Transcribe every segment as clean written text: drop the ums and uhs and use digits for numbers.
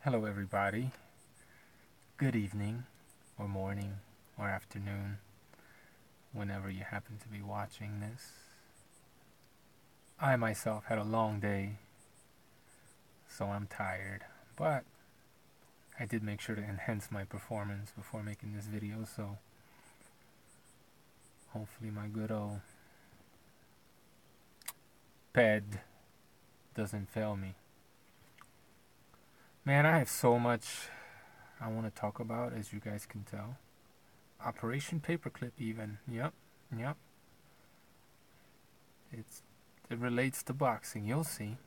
Hello, everybody. Good evening, or morning, or afternoon, whenever you happen to be watching this. I myself had a long day, so I'm tired, but I did make sure to enhance my performance before making this video, so hopefully my good old ped doesn't fail me. Man, I have so much I want to talk about, as you guys can tell. Operation Paperclip, even. Yep. It relates to boxing, you'll see.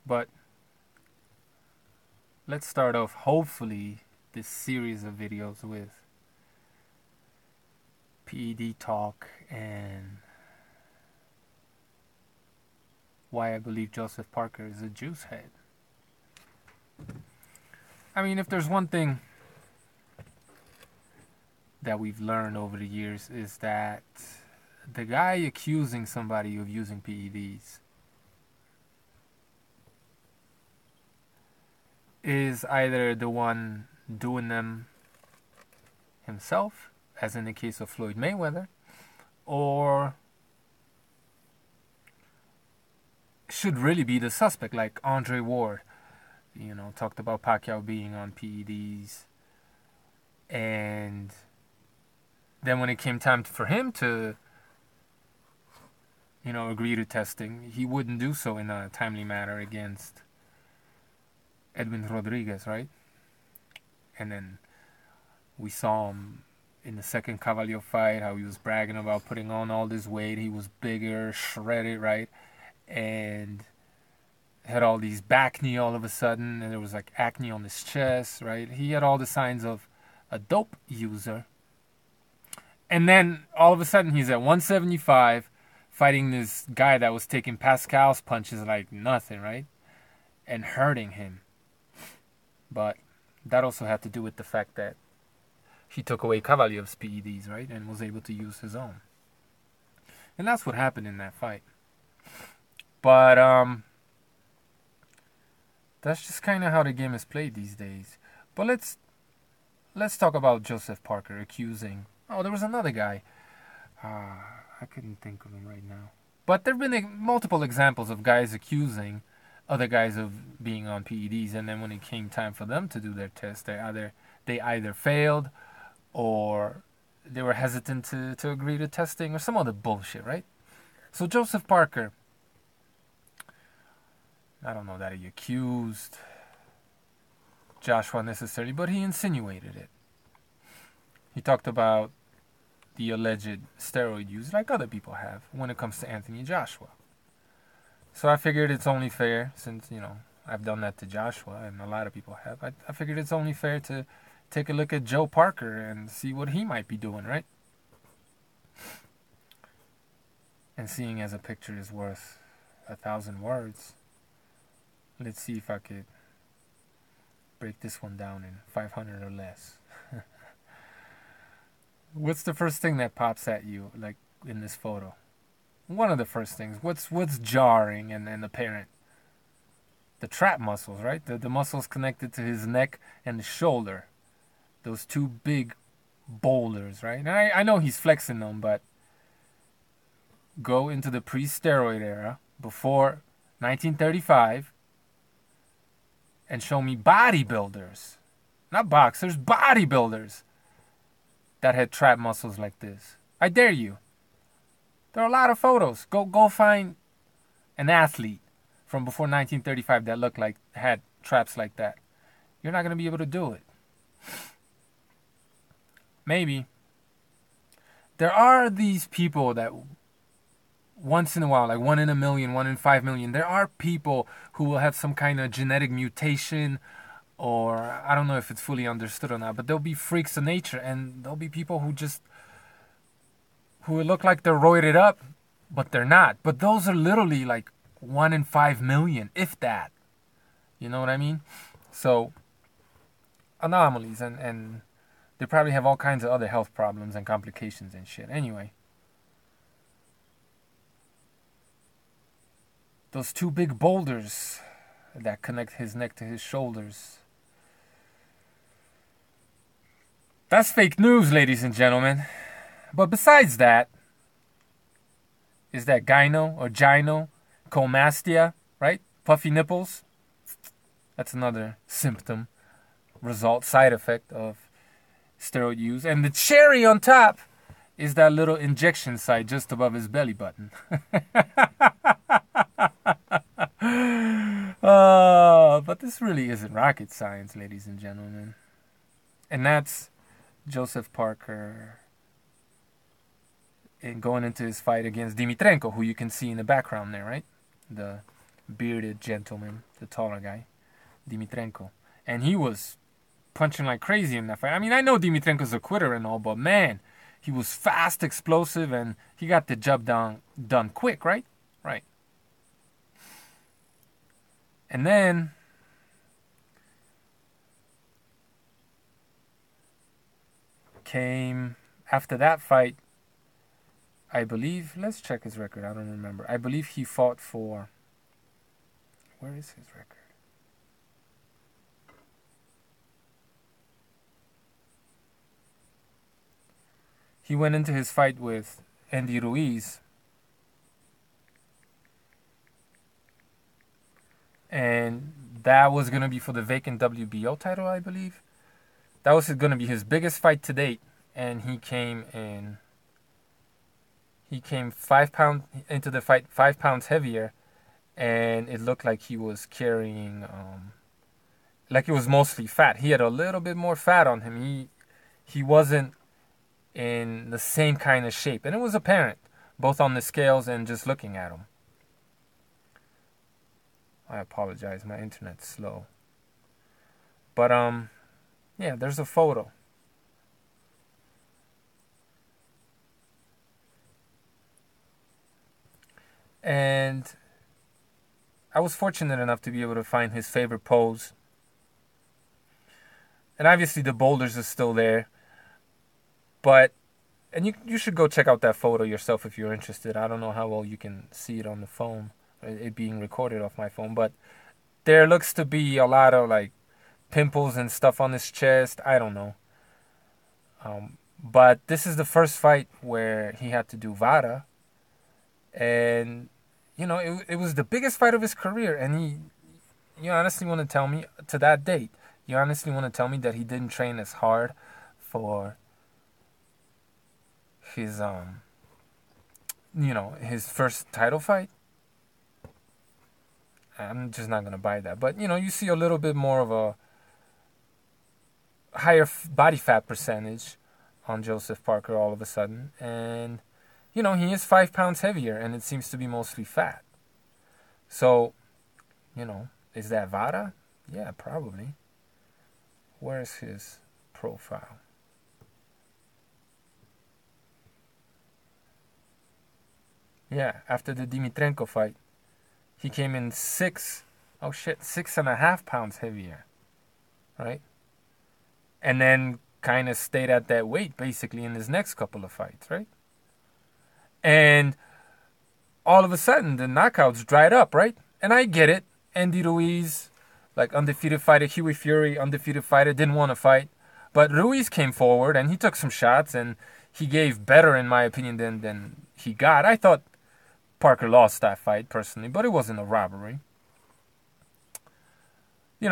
But let's start off, hopefully, this series of videos with PED talk and why I believe Joseph Parker is a juice head. I mean, if there's one thing that we've learned over the years is that the guy accusing somebody of using PEDs is either the one doing them himself, as in the case of Floyd Mayweather, or should really be the suspect, like Andre Ward, talked about Pacquiao being on PEDs. And then when it came time for him to, agree to testing, he wouldn't do so in a timely manner against Edwin Rodriguez, right? And then we saw him in the second Cavalier fight, how he was bragging about putting on all this weight. He was bigger, shredded, right? And had all these acne all of a sudden, and there was like acne on his chest, right? He had all the signs of a dope user. And then all of a sudden he's at 175 fighting this guy that was taking Pascal's punches like nothing, right? And hurting him. But that also had to do with the fact that he took away Cavalier's PEDs, right? And was able to use his own. And that's what happened in that fight. But that's just kind of how the game is played these days. But let's talk about Joseph Parker accusing. Oh, there was another guy. I couldn't think of him right now. But there have been multiple examples of guys accusing other guys of being on PEDs, and then when it came time for them to do their test, they either failed or they were hesitant to agree to testing or some other bullshit, right? So Joseph Parker, I don't know that he accused Joshua necessarily, but he insinuated it. He talked about the alleged steroid use, like other people have, when it comes to Anthony Joshua. So I figured it's only fair, since, I've done that to Joshua, and a lot of people have. I figured it's only fair to take a look at Joe Parker and see what he might be doing, right? And seeing as a picture is worth 1,000 words, let's see if I could break this one down in 500 or less. What's the first thing that pops at you, like in this photo? One of the first things. What's jarring and apparent? The trap muscles, right? The muscles connected to his neck and the shoulder. Those two big boulders, right? And I know he's flexing them, but go into the pre-steroid era, before 1935, and show me bodybuilders, not boxers, bodybuilders, that had trap muscles like this. I dare you. There are a lot of photos. Go find an athlete from before 1935 that had traps like that. You're not going to be able to do it. Maybe. There are these people that once in a while, like 1 in a million, 1 in 5 million, there are people who will have some kind of genetic mutation, or I don't know if it's fully understood or not, but there'll be freaks of nature, and there'll be people who look like they're roided up, but they're not. But those are literally like 1 in 5 million, if that. You know what I mean? So, anomalies, and they probably have all kinds of other health problems and complications and shit. Anyway, those two big boulders that connect his neck to his shoulders. That's fake news, ladies and gentlemen. But besides that, is that gyno or gynecomastia, right? Puffy nipples. That's another symptom, result, side effect of steroid use. And the cherry on top is that little injection site just above his belly button. But this really isn't rocket science, ladies and gentlemen. And that's Joseph Parker in going into his fight against Dimitrenko, who you can see in the background there, right? The bearded gentleman, the taller guy, Dimitrenko. And he was punching like crazy in that fight. I mean, I know Dimitrenko's a quitter and all, but man, he was fast, explosive, and he got the job done quick, right? Right. And then came, after that fight, I believe, let's check his record, I don't remember. I believe he fought for, where is his record? He went into his fight with Andy Ruiz, and that was going to be for the vacant WBO title, I believe. That was going to be his biggest fight to date, and he came 5 pounds into the fight, 5 pounds heavier, and it looked like he was carrying, like it was mostly fat. He had a little bit more fat on him. He wasn't in the same kind of shape, and it was apparent both on the scales and just looking at him. I apologize, my internet's slow. But yeah, there's a photo. And I was fortunate enough to be able to find his favorite pose. And obviously the boulders are still there. But, and you should go check out that photo yourself if you're interested. I don't know how well you can see it on the phone, it being recorded off my phone. But there looks to be a lot of like pimples and stuff on his chest. I don't know. But this is the first fight where he had to do VADA. And, you know, it was the biggest fight of his career. And you honestly want to tell me, to that date, you honestly want to tell me that he didn't train as hard for his, his first title fight? I'm just not going to buy that. But, you see a little bit more of a higher body fat percentage on Joseph Parker all of a sudden. And, he is 5 pounds heavier, and it seems to be mostly fat. So, is that VADA? Yeah, probably. Where's his profile? Yeah, after the Dimitrenko fight, he came in 6.5 pounds heavier, right? And then kind of stayed at that weight basically in his next couple of fights, right? And all of a sudden, the knockouts dried up, right? And I get it. Andy Ruiz, like undefeated fighter, Huey Fury, undefeated fighter, didn't want to fight. But Ruiz came forward and he took some shots and he gave better, in my opinion, than he got. I thought Parker lost that fight, personally, but it wasn't a robbery.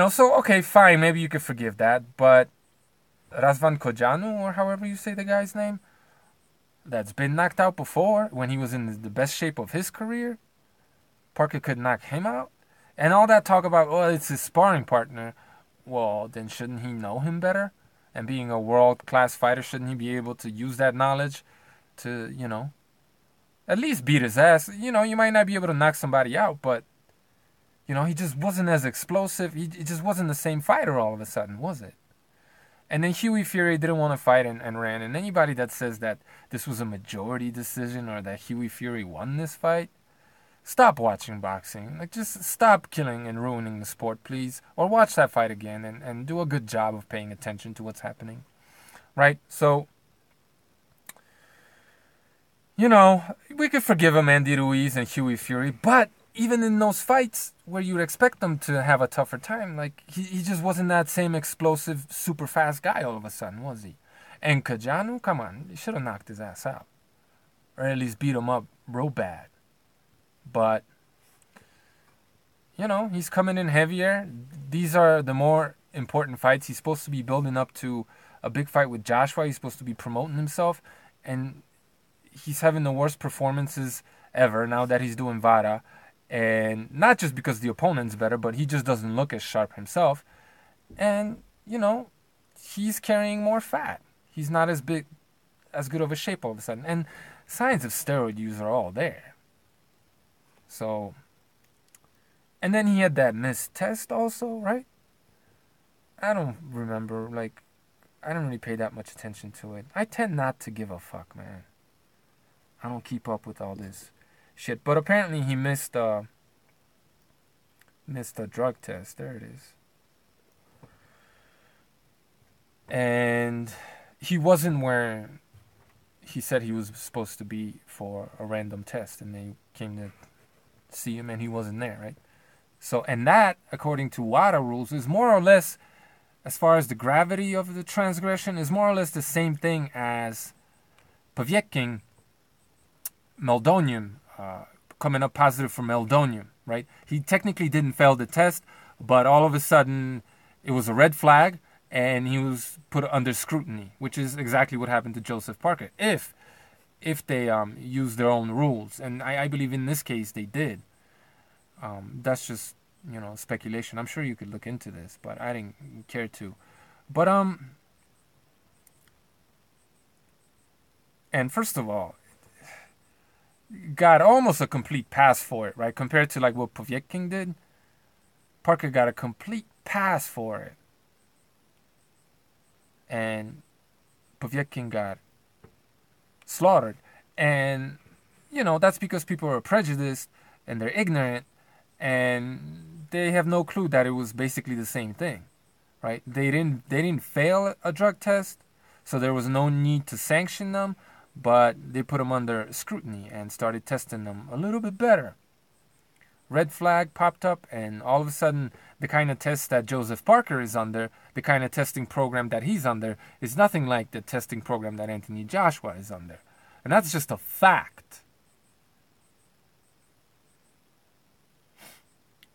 So, okay, fine, maybe you could forgive that, but Razvan Kojanu, or however you say the guy's name, that's been knocked out before, when he was in the best shape of his career, Parker could knock him out? And all that talk about, it's his sparring partner, well, then shouldn't he know him better? And being a world-class fighter, shouldn't he be able to use that knowledge to, at least beat his ass? You might not be able to knock somebody out, but, he just wasn't as explosive. He just wasn't the same fighter all of a sudden, was it? And then Huey Fury didn't want to fight and ran. And anybody that says that this was a majority decision or that Huey Fury won this fight, stop watching boxing. Like, just stop killing and ruining the sport, please. Or watch that fight again and do a good job of paying attention to what's happening. Right? So, we could forgive him, Andy Ruiz and Huey Fury, but even in those fights where you'd expect them to have a tougher time, like he just wasn't that same explosive, super fast guy all of a sudden, was he? And Kajanu, come on, you should have knocked his ass out, or at least beat him up real bad. But you know, he's coming in heavier. These are the more important fights. He's supposed to be building up to a big fight with Joshua. He's supposed to be promoting himself, and he's having the worst performances ever now that he's doing Vara. And not just because the opponent's better, but he just doesn't look as sharp himself. And, you know, he's carrying more fat. He's not as big, as good of a shape all of a sudden. And signs of steroid use are all there. So, and then he had that missed test also, right? I don't remember, like, I don't really pay that much attention to it. I tend not to give a fuck, man. I don't keep up with all this shit. But apparently he missed a drug test. There it is. And he wasn't where he said he was supposed to be for a random test. And they came to see him and he wasn't there, right? So, and that, according to WADA rules, is more or less, as far as the gravity of the transgression, is more or less the same thing as Pacquiao meldonium, coming up positive for meldonium, right? He technically didn't fail the test, but all of a sudden it was a red flag and he was put under scrutiny, which is exactly what happened to Joseph Parker. If they used their own rules, and I believe in this case they did. That's just, you know, speculation. I'm sure you could look into this, but I didn't care to. But and first of all, got almost a complete pass for it, right? Compared to like what Pacquiao did, Parker got a complete pass for it, and Pacquiao got slaughtered. And you know, that's because people are prejudiced and they're ignorant, and they have no clue that it was basically the same thing, right? They didn't fail a drug test, so there was no need to sanction them. But they put them under scrutiny and started testing them a little bit better. Red flag popped up, and all of a sudden, the kind of test that Joseph Parker is under, the kind of testing program that he's under, is nothing like the testing program that Anthony Joshua is under. And that's just a fact.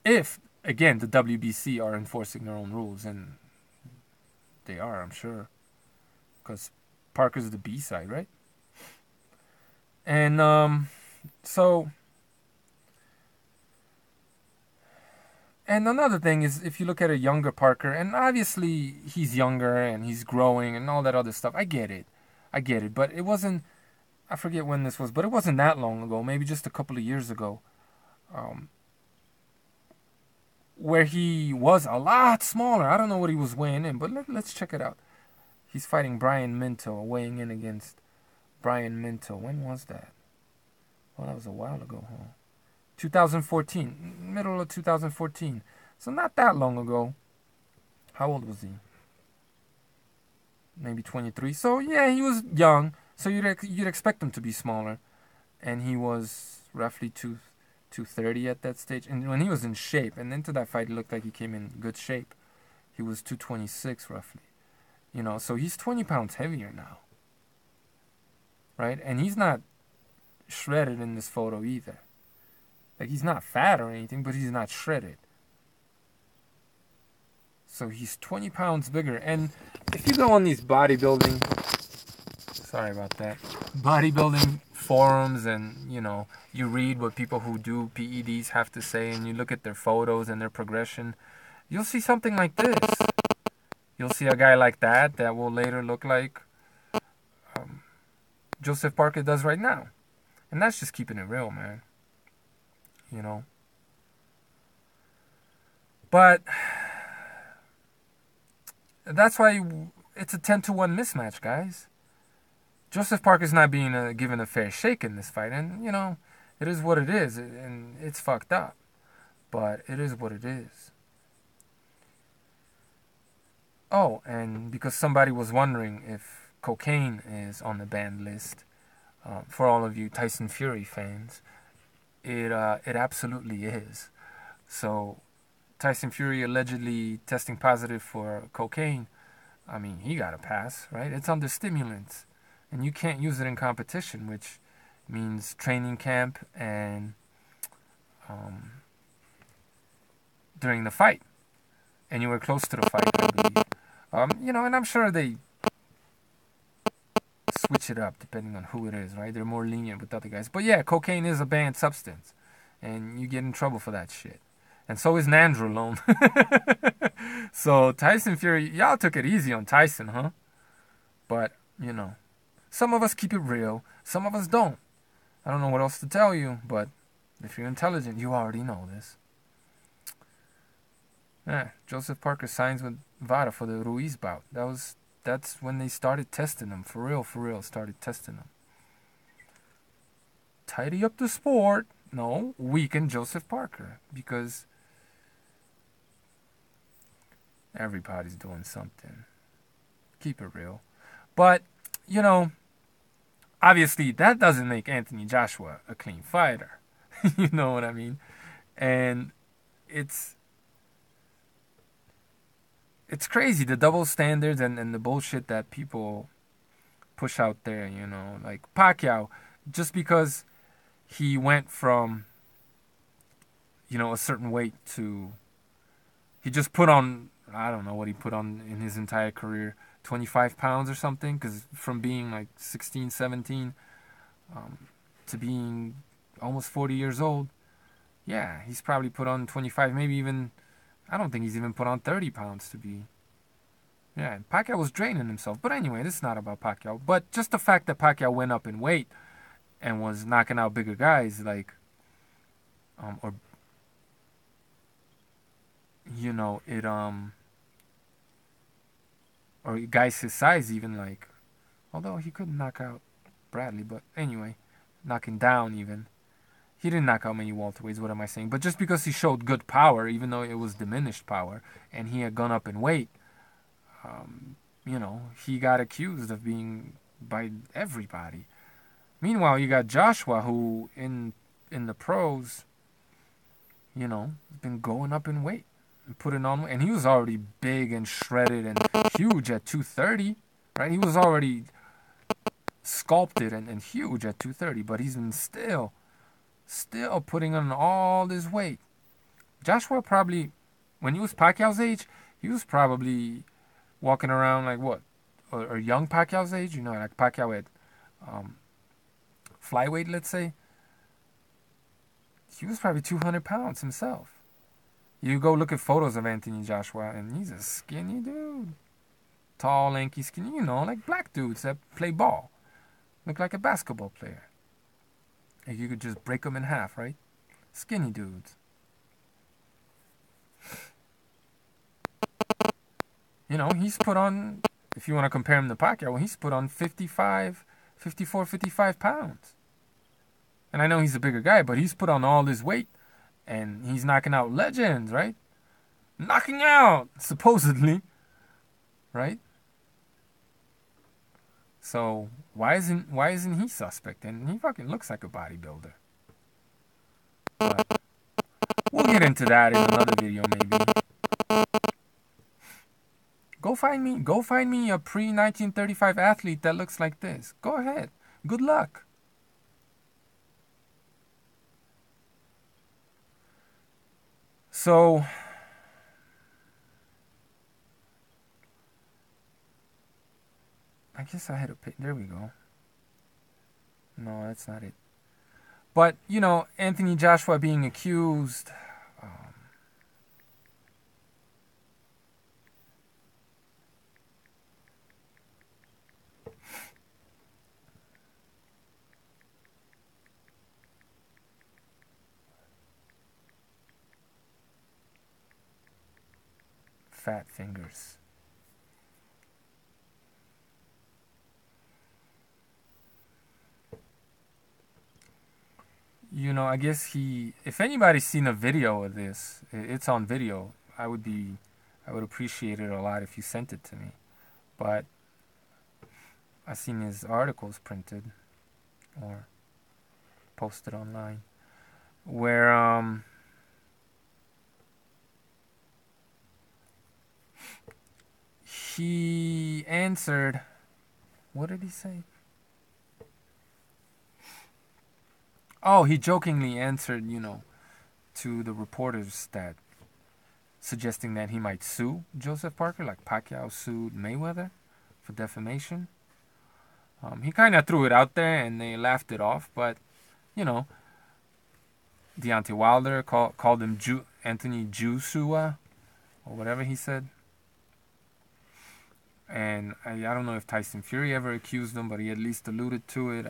If, again, the WBC are enforcing their own rules, and they are, I'm sure, because Parker's the B-side, right? And so, and another thing is, if you look at a younger Parker, and obviously he's younger and he's growing and all that other stuff, I get it, but it wasn't, I forget when this was, but it wasn't that long ago, maybe just a couple of years ago, where he was a lot smaller. I don't know what he was weighing in, but let's check it out. He's fighting Brian Minto, weighing in against Brian Minto. When was that? Well, that was a while ago, huh? 2014, middle of 2014. So not that long ago. How old was he? Maybe 23. So yeah, he was young. So you'd expect him to be smaller, and he was roughly 230 at that stage. And when he was in shape, and into that fight, it looked like he came in good shape. He was 226 roughly. You know, so he's 20 pounds heavier now. Right? And he's not shredded in this photo either. Like, he's not fat or anything, but he's not shredded. So he's 20 pounds bigger. And if you go on these bodybuilding, sorry about that, bodybuilding forums, and, you know, you read what people who do PEDs have to say, and you look at their photos and their progression, you'll see something like this. You'll see a guy like that will later look like Joseph Parker does right now. And that's just keeping it real, man. You know. But that's why it's a 10-1 mismatch, guys. Joseph Parker's not being given a fair shake in this fight. And, you know, it is what it is. And it's fucked up. But it is what it is. Oh, and because somebody was wondering if cocaine is on the banned list, for all of you Tyson Fury fans, it absolutely is. So Tyson Fury allegedly testing positive for cocaine. I mean, he got a pass, right? It's under stimulants, and you can't use it in competition, which means training camp and during the fight, and you were close to the fight, I believe. You know, and I'm sure they switch it up depending on who it is, right? They're more lenient with other guys. But yeah, cocaine is a banned substance, and you get in trouble for that shit. And so is nandrolone. So Tyson Fury, y'all took it easy on Tyson, huh? But, you know, some of us keep it real, some of us don't. I don't know what else to tell you, but if you're intelligent, you already know this. Yeah, Joseph Parker signs with Vada for the Ruiz bout. That's when they started testing him. For real, started testing him. Tidy up the sport. No, weaken Joseph Parker. Because everybody's doing something. Keep it real. But, you know, obviously that doesn't make Anthony Joshua a clean fighter. You know what I mean? And it's crazy, the double standards and the bullshit that people push out there, you know. Like Pacquiao, just because he went from, you know, a certain weight to, he just put on, I don't know what he put on in his entire career, 25 pounds or something, because from being like 16, 17 to being almost 40 years old, yeah, he's probably put on 25, maybe even, I don't think he's even put on 30 pounds to be. Yeah, Pacquiao was draining himself. But anyway, this is not about Pacquiao. But just the fact that Pacquiao went up in weight and was knocking out bigger guys, like, or, you know, or guys his size even, like, although he couldn't knock out Bradley, but anyway, knocking down even. He didn't knock out many welterweights, what am I saying? But just because he showed good power, even though it was diminished power, and he had gone up in weight, you know, he got accused of being by everybody. Meanwhile, you got Joshua, who in the pros, you know, has been going up in weight and putting on weight. And he was already big and shredded and huge at 230, right? He was already sculpted and huge at 230, but he's been still putting on all this weight. Joshua probably, when he was Pacquiao's age, he was probably walking around like what? Or young Pacquiao's age, you know, like Pacquiao at flyweight, let's say. He was probably 200 pounds himself. You go look at photos of Anthony Joshua, and he's a skinny dude. Tall, lanky, skinny, you know, like black dudes that play ball. Look like a basketball player. Like you could just break them in half, right? Skinny dudes. You know, he's put on, if you want to compare him to Pacquiao, well, he's put on 55 pounds. And I know he's a bigger guy, but he's put on all this weight. And he's knocking out legends, right? Knocking out, supposedly. Right? So, why isn't he suspect? And he fucking looks like a bodybuilder. But we'll get into that in another video, maybe. Go find me a pre-1935 athlete that looks like this. Go ahead. Good luck. So, I guess I had a pick. There we go. No, that's not it. But, you know, Anthony Joshua being accused. Fat fingers. You know, I guess if anybody's seen a video of this, it's on video. I would appreciate it a lot if you sent it to me. But I've seen his articles printed or posted online. where he answered. What did he say? Oh, he jokingly answered, to the reporters that suggesting that he might sue Joseph Parker, like Pacquiao sued Mayweather for defamation. He kind of threw it out there and they laughed it off, but you know, Deontay Wilder called him Anthony Joshua or whatever he said. And I don't know if Tyson Fury ever accused him, but he at least alluded to it.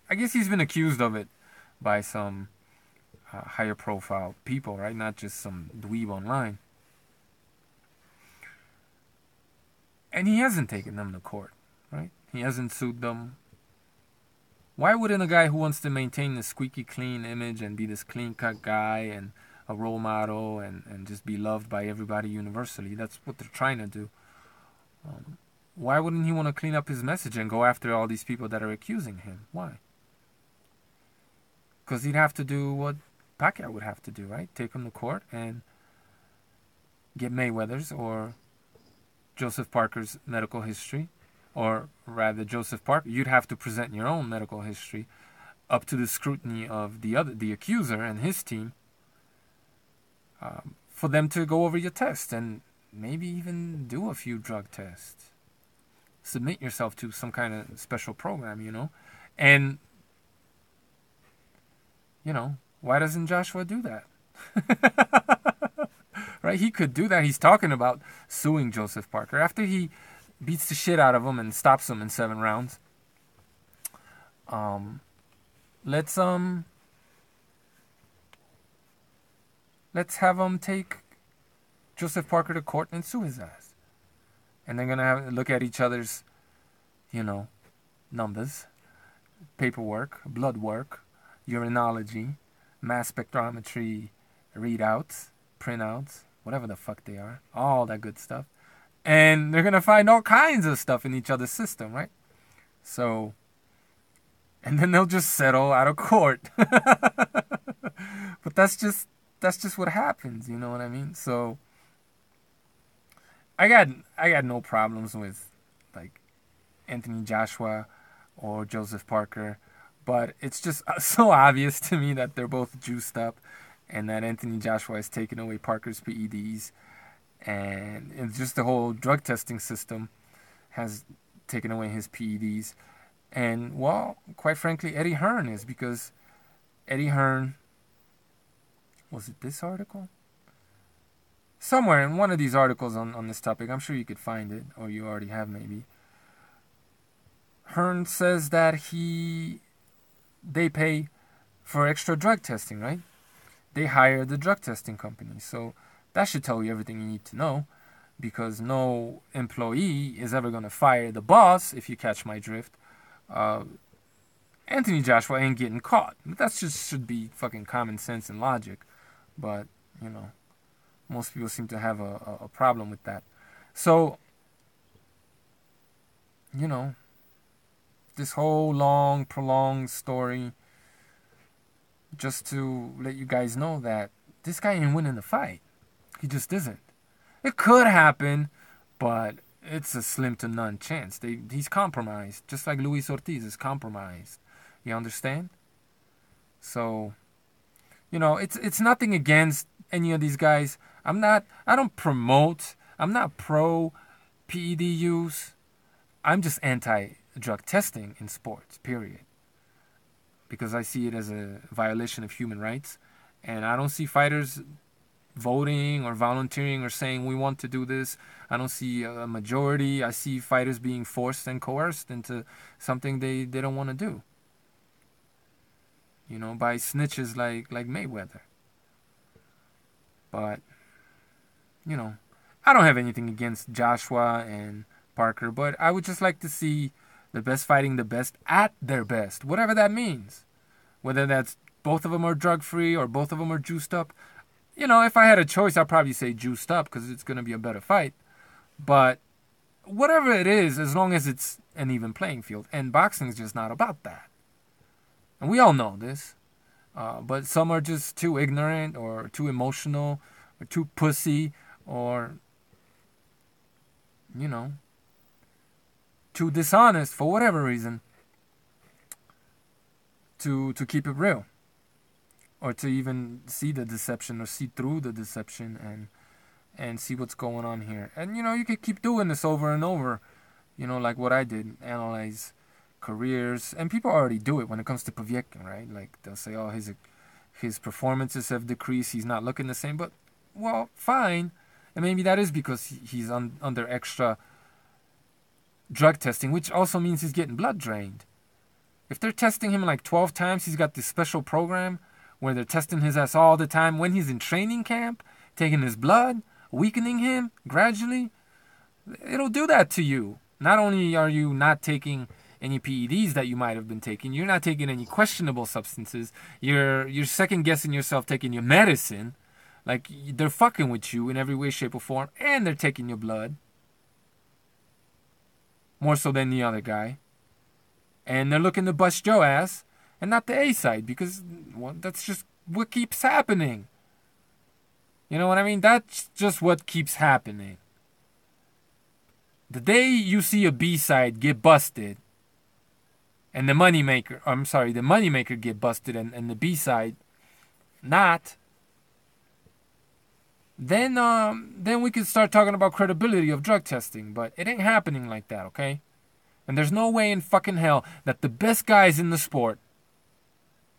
I guess he's been accused of it by some higher profile people, right? Not just some dweeb online. And he hasn't taken them to court, right? He hasn't sued them. Why wouldn't a guy who wants to maintain this squeaky clean image and be this clean cut guy and a role model and just be loved by everybody universally? That's what they're trying to do. Why wouldn't he want to clean up his message and go after all these people that are accusing him? Why? Because he'd have to do what Pacquiao would have to do, right? Take him to court and get Mayweather's or Joseph Parker's medical history, or rather Joseph Parker. You'd have to present your own medical history up to the scrutiny of the accuser and his team, for them to go over your test and maybe even do a few drug tests. Submit yourself to some kind of special program, and why doesn't Joshua do that? Right? He could do that. He's talking about suing Joseph Parker after he beats the shit out of him and stops him in 7 rounds. Let's have him take Joseph Parker to court and sue his ass. And they're gonna have look at each other's, numbers, paperwork, blood work, urinology, mass spectrometry readouts, printouts, whatever the fuck they are, all that good stuff. And they're going to find all kinds of stuff in each other's system, right? So, and then they'll just settle out of court. But that's just what happens, you know what I mean? So, I got no problems with, like, Anthony Joshua or Joseph Parker. But it's just so obvious to me that they're both juiced up and that Anthony Joshua has taken away Parker's PEDs. And it's just the whole drug testing system has taken away his PEDs. And, well, quite frankly, Eddie Hearn is, because Eddie Hearn, was it this article? Somewhere in one of these articles on this topic, I'm sure you could find it, or you already have maybe. Hearn says that they pay for extra drug testing, right? They hire the drug testing company. So that should tell you everything you need to know, because no employee is ever going to fire the boss, if you catch my drift. Anthony Joshua ain't getting caught. That just should be fucking common sense and logic. But, most people seem to have a problem with that. So, this whole long, prolonged story, just to let you guys know that this guy ain't winning the fight. He just isn't. It could happen, but it's a slim to none chance. He's compromised, just like Luis Ortiz is compromised. You understand? So, it's nothing against any of these guys. I'm not pro PED use. I'm just anti-drug testing in sports, period. Because I see it as a violation of human rights. And I don't see fighters voting or volunteering or saying we want to do this. I don't see a majority. I see fighters being forced and coerced into something they don't want to do. By snitches like Mayweather. But, I don't have anything against Joshua and Parker, but I would just like to see the best fighting the best at their best, whatever that means. Whether that's both of them are drug-free or both of them are juiced up. If I had a choice, I'd probably say juiced up because it's going to be a better fight. But whatever it is, as long as it's an even playing field. And boxing is just not about that. And we all know this. But some are just too ignorant or too emotional or too pussy or, you know, too dishonest for whatever reason to keep it real or to even see the deception or see through the deception and see what's going on here. And, you know, you could keep doing this over and over, you know, like what I did, analyze careers. And people already do it when it comes to Pacquiao, right? Like, they'll say, oh, his performances have decreased, he's not looking the same. But, well, fine. And maybe that is because he's under extra drug testing, which also means he's getting blood drained. If they're testing him like 12 times, he's got this special program where they're testing his ass all the time when he's in training camp, taking his blood, weakening him gradually. It'll do that to you. Not only are you not taking any PEDs that you might have been taking, you're not taking any questionable substances. You're second guessing yourself taking your medicine. Like, they're fucking with you in every way, shape, or form, and they're taking your blood. More so than the other guy. And they're looking to bust your ass and not the A side, because, well, that's just what keeps happening. You know what I mean? That's just what keeps happening. The day you see a B side get busted and the moneymaker get busted and the B side not, then we can start talking about credibility of drug testing. But it ain't happening like that, okay? And there's no way in fucking hell that the best guys in the sport,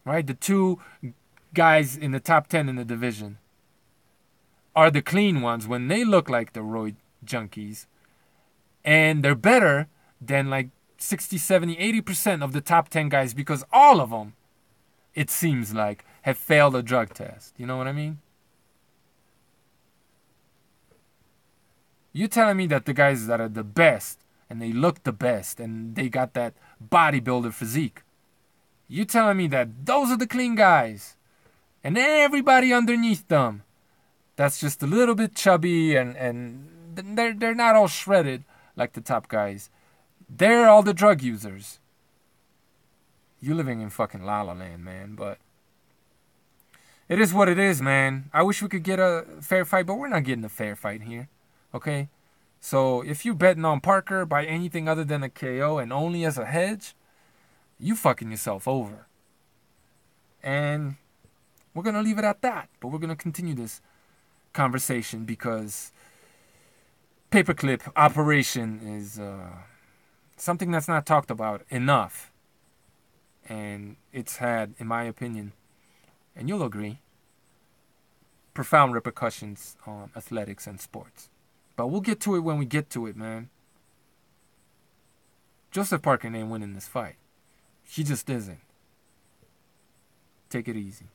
right, the two guys in the top 10 in the division, are the clean ones when they look like the roid junkies. And they're better than like 60, 70, 80% of the top 10 guys, because all of them, it seems like, have failed a drug test. You know what I mean? You're telling me that the guys that are the best, and they look the best, and they got that bodybuilder physique, you're telling me that those are the clean guys, and everybody underneath them, that's just a little bit chubby, and they're not all shredded like the top guys. They're all the drug users. You're living in fucking La La Land, man, but it is what it is, man. I wish we could get a fair fight, but we're not getting a fair fight here, okay? So if you're betting on Parker by anything other than a KO and only as a hedge, you fucking yourself over. And we're going to leave it at that, but we're going to continue this conversation because Paperclip operation is something that's not talked about enough. And it's had, in my opinion, and you'll agree, profound repercussions on athletics and sports. But we'll get to it when we get to it, man. Joseph Parker ain't winning this fight. He just isn't. Take it easy.